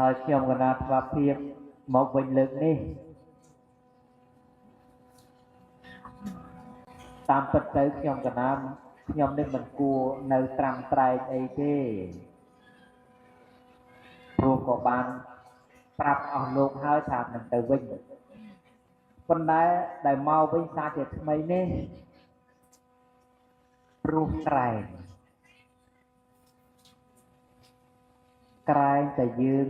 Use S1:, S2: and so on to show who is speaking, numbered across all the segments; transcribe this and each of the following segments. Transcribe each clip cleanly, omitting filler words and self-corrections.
S1: ហើយខ្ញុំកណាត់ស្វាភាពមកវិញលើកនេះតាមពិតទៅខ្ញុំកណាត់ខ្ញុំនឹងមិនគួរនៅត្រាំត្រែកអីទេព្រោះក៏បានប្រាប់អស់លោកហើយថានឹងទៅវិញប៉ុន្តែដែលមកវិញសារជាថ្មីនេះព្រោះក្រែងតែយើង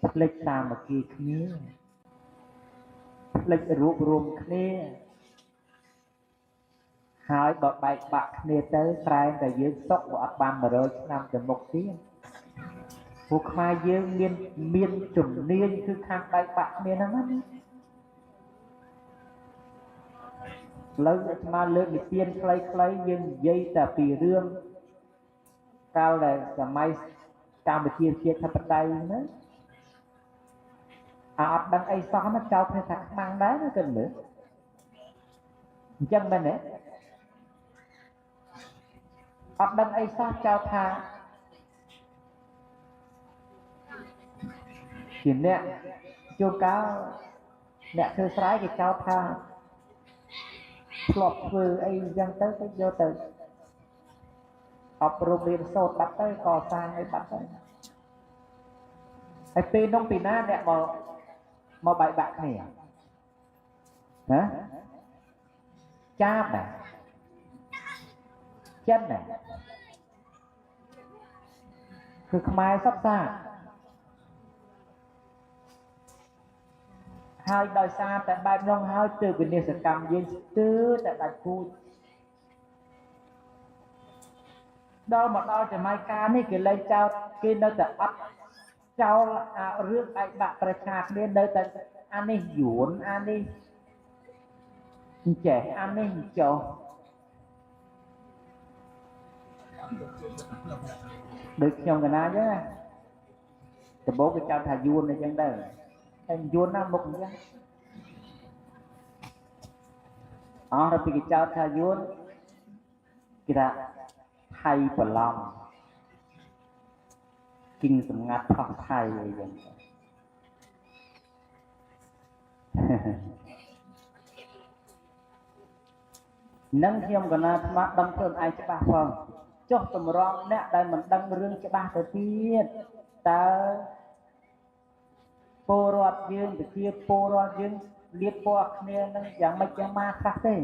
S1: ផ្លិចសាមគ្គីគ្នាផ្លិចរួបរวมគ្នាហើយបើបែកបាក់គ្នាទៅក្រែងតែយើងសុកក៏អត់បាន100ឆ្នាំទៅមុខទៀតពួកខ្មែរយើងមានជំនាញគឺខាងបែកបាក់គ្នាហ្នឹងណាលើកអាត្មាលើកនិទានខ្លីៗយើងនិយាយតែពីរឿងកាលដែលសម័យកម្ពុជាជាតិធិបតេយ្យហ្នឹងអត់ដឹងអីសោះណាចោលគ្នាថាខ្មាំងដែរណាគិតមើលអញ្ចឹងមែនទេអត់ដឹងអីសោះចោលថាជាអ្នកជួនកាលអ្នកធ្វើស្រែគេចោលថាធ្លាប់ធ្វើអីចឹងទៅយកទៅអប់រំរៀនសូត្របាត់ទៅកសាងអីបាត់ទៅហើយពេលនោះពីណាអ្នកមកបែកបាក់គ្នាណាចាបដែរចិនដែរគឺខ្មែរសពសាហើយដោយសារតែបែបនោះហើយទើបវិនិស្សកម្មយើងស្ទើរតែដាច់ពូជដល់មកដល់សម័យកាលនេះគេលែងចោលគេនៅតែអត់ចោលរឿងបែកបាក់ប្រជាគ្នានៅតែអានេះយួនអានេះចេះអានេះចោះដូចខ្ញុំកណាអញ្ចឹងណាដំបូងគេចោលថាយួនអញ្ចឹងដែរតែយួនណាមុខអញ្ចឹងដល់ពីគេចោលថាយួនគេថាថៃប្រឡំគិងសម្ងាត់ផោះថៃអីចឹងនឹងខ្ញុំកណាស្មាត់ដឹងខ្លួនឯងច្បាស់ផងចុះតម្រង់អ្នកដែលមិនដឹងរឿងច្បាស់ទៅទៀតតើពលរដ្ឋយើងប្រជាពលរដ្ឋយើងលៀបពណ៌គ្នានឹងយ៉ាងម៉េចយ៉ាងម៉ាខ្លះទេ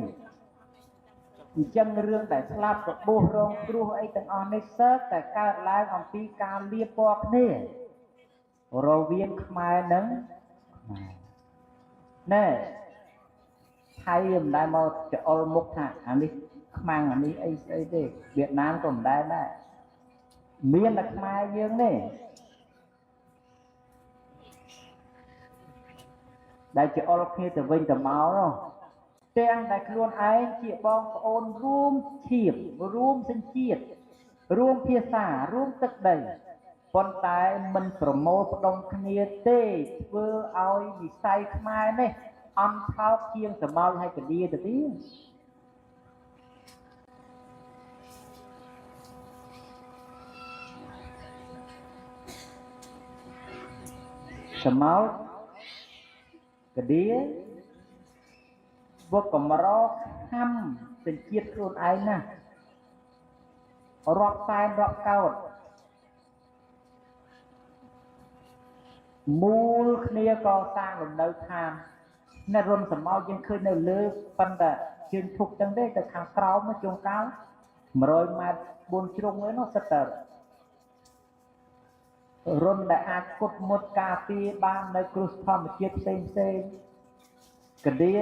S1: អញ្ចឹងរឿងដែលស្លាប់របួសរងគ្រោះអីទាំងអស់នេះសើតែកើតឡើងអំពីការលៀបពណ៌គ្នារវាងខ្មែរនឹងណែថៃមិនដែលមកចអុលមុខថាអានេះខ្មាំងអានេះអីស្អីទេវៀតណាមក៏មិនដែលដែរមានតែខ្មែរយើងនេះដែលចអុលគ្នាទៅវិញទៅមកនោះទាំងដែលខ្លួនឯងជាបងប្អូនរួមឈាមរួមសញ្ជាតិរួមភាសារួមទឹកដីប៉ុន្តែមិនប្រមូលផ្ដុំគ្នាទេធ្វើឲ្យវិស័យខ្មែរនេះអន់ថោកជាងសម្ោចហើយកឌីទៅទៀតសម្ោចកឌីវកកម្រខំសញ្ជាតិខ្លួនឯងណារាប់សែនរាប់កោតមូលគ្នាក៏សាងលំនៅឋានអ្នករុនសម្ោចយើងឃើញនៅលើប៉ុន្តែជើងធុកចឹងទេទៅខាងក្រោមមកជុំកោ100ម៉ែត្រ4ជ្រុងឯនោះសិតតែរុនដែលអាចគុតមុតការពារបាននៅគ្រោះធម្មជាតិផ្សេងកឌី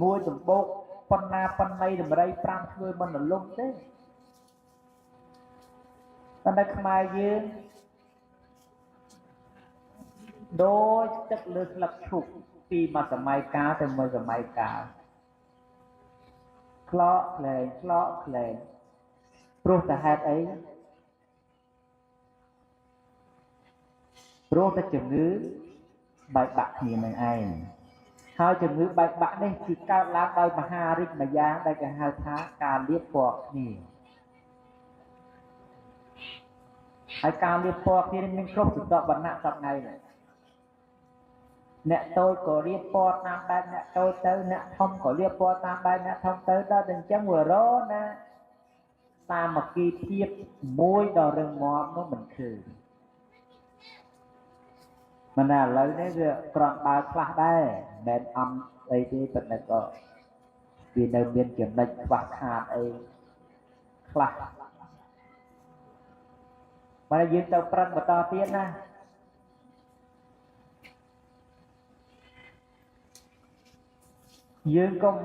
S1: មួយដំបូកប៉ុណ្ណាប៉ុណ្ណីតម្រៃ5ធ្វើមិនរលំទេប៉ុន្តែខ្មែរយើងដូចទឹកលើស្លឹកឈូកពីមួយសម័យកាលទៅមួយសម័យកាលខ្លក់ខ្លែងព្រោះតែហេតុអីព្រោះតែជំងឺបែកបាក់គ្នានឹងឯងហើយជំងឺបែកបាក់នេះគឺកើតឡើងដោយមហារិទ្ធម្យ៉ាងដែលគេហៅថាការលៀបពណ៌គ្នា ហើយការរៀបពណ៌គ្នាមានគ្រប់សន្តិវណ្ណៈសប្ងៃនេះអ្នកតូចក៏រៀបពណ៌តាមបែបអ្នកតូចទៅអ្នកធំក៏រៀបពណ៌តាមបែបអ្នកធំទៅដល់តែអញ្ចឹងវារណាសាមគ្គីភាពមួយដ៏រឹងមាំនោះមិនឃើញមិនថាឥឡូវនេះវាក្រំបើខ្លះដែរមិនអំអីទេប៉ុន្តែក៏វានៅមានចំណុចខ្វះខាតអីខ្លះបើយើងទៅប្រឹងបន្តទៀតណាយើងកុំ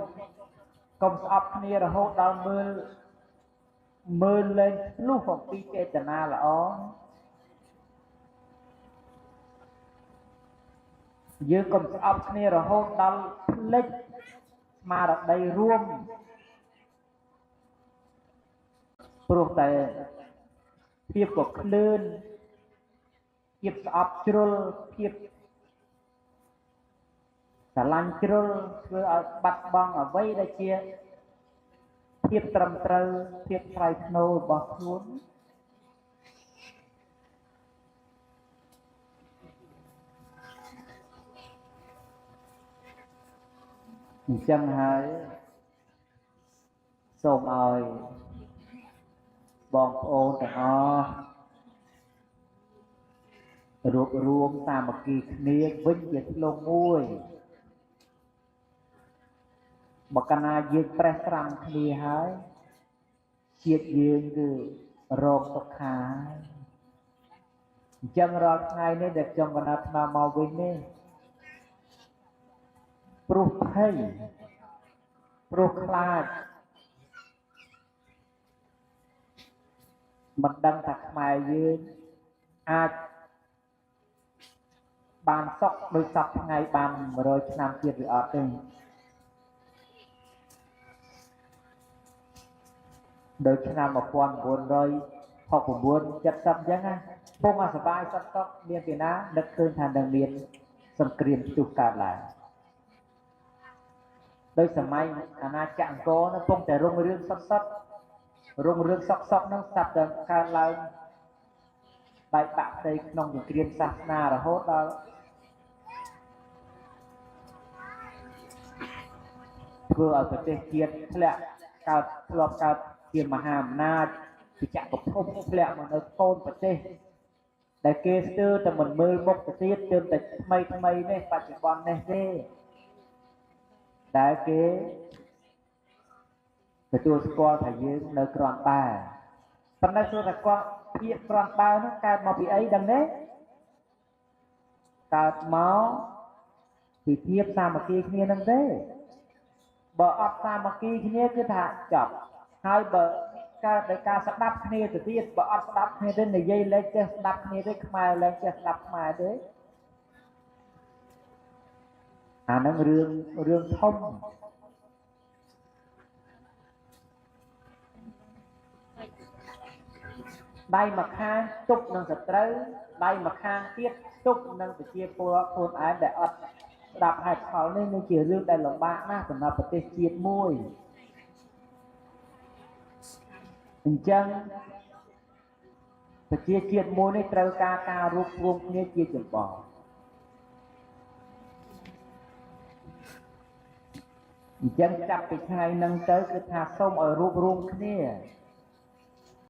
S1: ស្អប់គ្នារហូតដល់មើលលេងភ្លុះអំពីចេតនាល្អយើងកុំស្អប់គ្នារហូតដល់ភ្លេចស្មារតីរួមព្រោះតែភាពក៏ឃ្លើនភាពស្អប់ជ្រុលភាពស្រឡាញ់ជ្រុលធ្វើឲ្យបាត់បង់អ្វីដែលជាភាពត្រឹមត្រូវភាពថ្លៃថ្នូររបស់ខ្លួនអញ្ចឹងហើយសូមឲ្យបងប្អូនទាំងអស់រួបរวมសាមគ្គីគ្នាវិញជាធ្លុងមួយបើកាលណាយើងប្រេះស្រាំគ្នាហើយជាតិយើងគឺរងទុក្ខាអញ្ចឹងរាល់ថ្ងៃនេះដែលខ្ញុំកណាត់មកវិញនេះព្រោះភ័យព្រោះខ្លាចមិនដឹងថាខ្មែរយើងអាចបានសុខដោយសពថ្ងៃបាន100ឆ្នាំទៀតឬអត់ទេដោយឆ្នាំ1969 70អញ្ចឹងណាពងអសបាយសតមានពីណានឹកឃើញថានឹងមានសង្គ្រាមផ្ទុះកើតឡើងដោយសម័យអាណាចក្រអង្គរនោះពងតែរុងរឿងរុងរឿងសក់នោះស្ដាប់តែកើតឡើងបែកបាក់ផ្ទៃក្នុងសង្គ្រាមសាសនារហូតដល់ធ្វើឲ្យប្រទេសជាតិធ្លាក់ធ្លាប់កើតជាមហាអំណាចជាចក្រភពធ្លាក់មកនៅកូនប្រទេសដែលគេស្ទើរតែមិនមើលមុខទៅទៀតទើបតែថ្មីនេះបច្ចុប្បន្ននេះទេដែលគេទទួលស្គាល់ថាយើងនៅក្រាន់បើប៉ុន្តែ說ថាគាត់ភាពក្រាន់បើនោះកើតមកពីអីដឹងទេកើតមកពីភាពសាមគ្គីគ្នានឹងទេបើអត់សាមគ្គីគ្នាគឺថាចប់ហើយបើកើតដោយការស្ដាប់គ្នាទៅទៀតបើអត់ស្ដាប់គ្នាទេនិយាយលេខចេះស្ដាប់គ្នាទេខ្មែរលេខចេះស្ដាប់ខ្មែរទេអានឹងរឿងធំដៃម្ខាងទប់នឹងសត្រូវដៃម្ខាងទៀតទប់នឹងប្រជាពលរដ្ឋខ្លួនឯងដែលអត់ស្ដាប់ហេតុផលនេះនឹងជារឿងដែលលំបាកណាស់សម្រាប់ប្រទេសជាតិមួយអញ្ចឹងប្រជាជាតិមួយនេះត្រូវការរួបរวมគ្នាជាចម្បងអញ្ចឹងចាប់ពីថ្ងៃហ្នឹងទៅគឺថាសូមឲ្យរួបរวมគ្នា